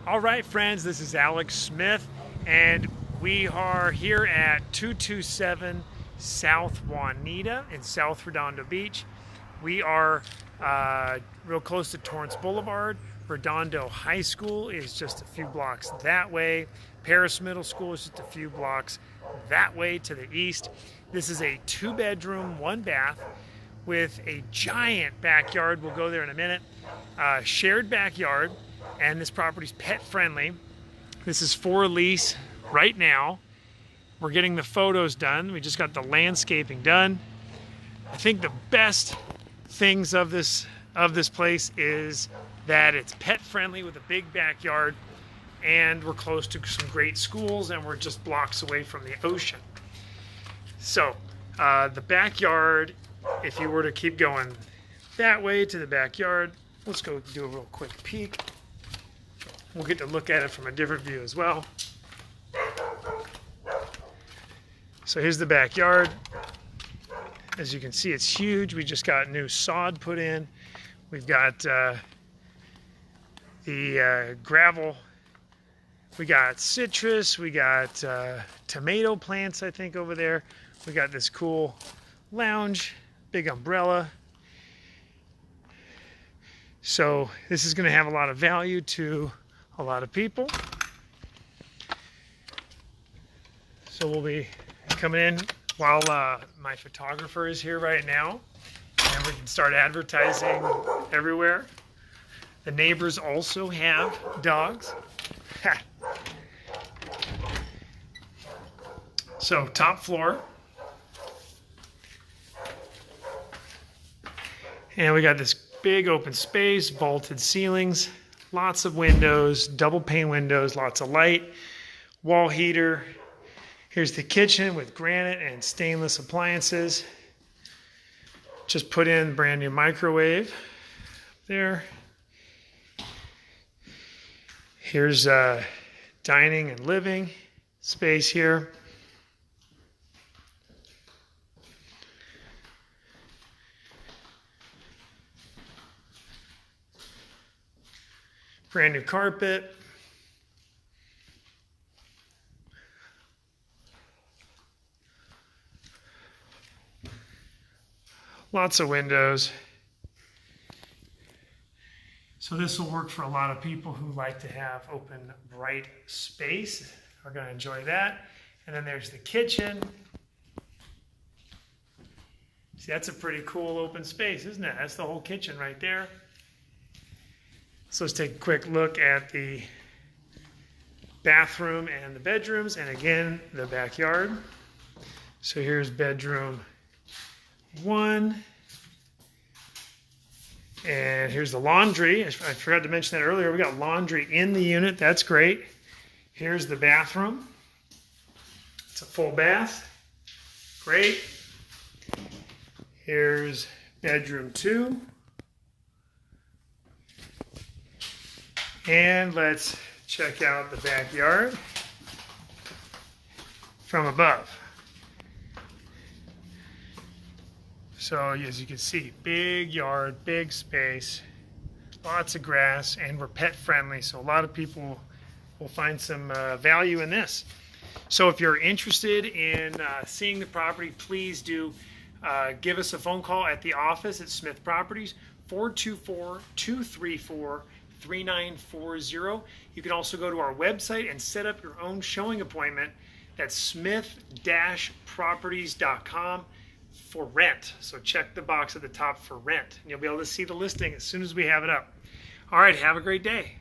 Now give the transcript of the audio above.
All right, friends, this is Alex Smith, and we are here at 227 South Juanita in South Redondo Beach. We are real close to Torrance Boulevard. Redondo High School is just a few blocks that way. Paris Middle School is just a few blocks that way to the east. This is a 2-bedroom, 1-bath with a giant backyard. We'll go there in a minute. Shared backyard. And this property's pet friendly. This is for lease right now. We're getting the photos done. We just got the landscaping done. I think the best things of this place is that it's pet friendly with a big backyard, and we're close to some great schools, and we're just blocks away from the ocean. So the backyard, if you were to keep going that way to the backyard, let's go do a real quick peek. We'll get to look at it from a different view as well. So here's the backyard. As you can see, it's huge. We just got new sod put in. We've got the gravel. We got citrus. We got tomato plants, I think, over there. We got this cool lounge, big umbrella. So this is going to have a lot of value to a lot of people. So we'll be coming in while my photographer is here right now, and we can start advertising everywhere. The neighbors also have dogs. So top floor, and we got this big open space, vaulted ceilings, lots of windows, double pane windows, lots of light, wall heater. Here's the kitchen with granite and stainless appliances. Just put in brand new microwave there. Here's dining and living space here. Brand new carpet. Lots of windows. So this will work for a lot of people who like to have open, bright space. Are going to enjoy that. And then there's the kitchen. See, that's a pretty cool open space, isn't it? That's the whole kitchen right there. So let's take a quick look at the bathroom and the bedrooms, and again, the backyard. So here's bedroom 1. And here's the laundry. I forgot to mention that earlier. We got laundry in the unit. That's great. Here's the bathroom. It's a full bath. Great. Here's bedroom 2. And let's check out the backyard from above. So as you can see, big yard, big space, lots of grass, and we're pet friendly. So a lot of people will find some value in this. So if you're interested in seeing the property, please do give us a phone call at the office at Smith Properties, 424-234-3940. You can also go to our website and set up your own showing appointment. That's smith-properties.com for rent. So check the box at the top for rent, and you'll be able to see the listing as soon as we have it up. All right, have a great day.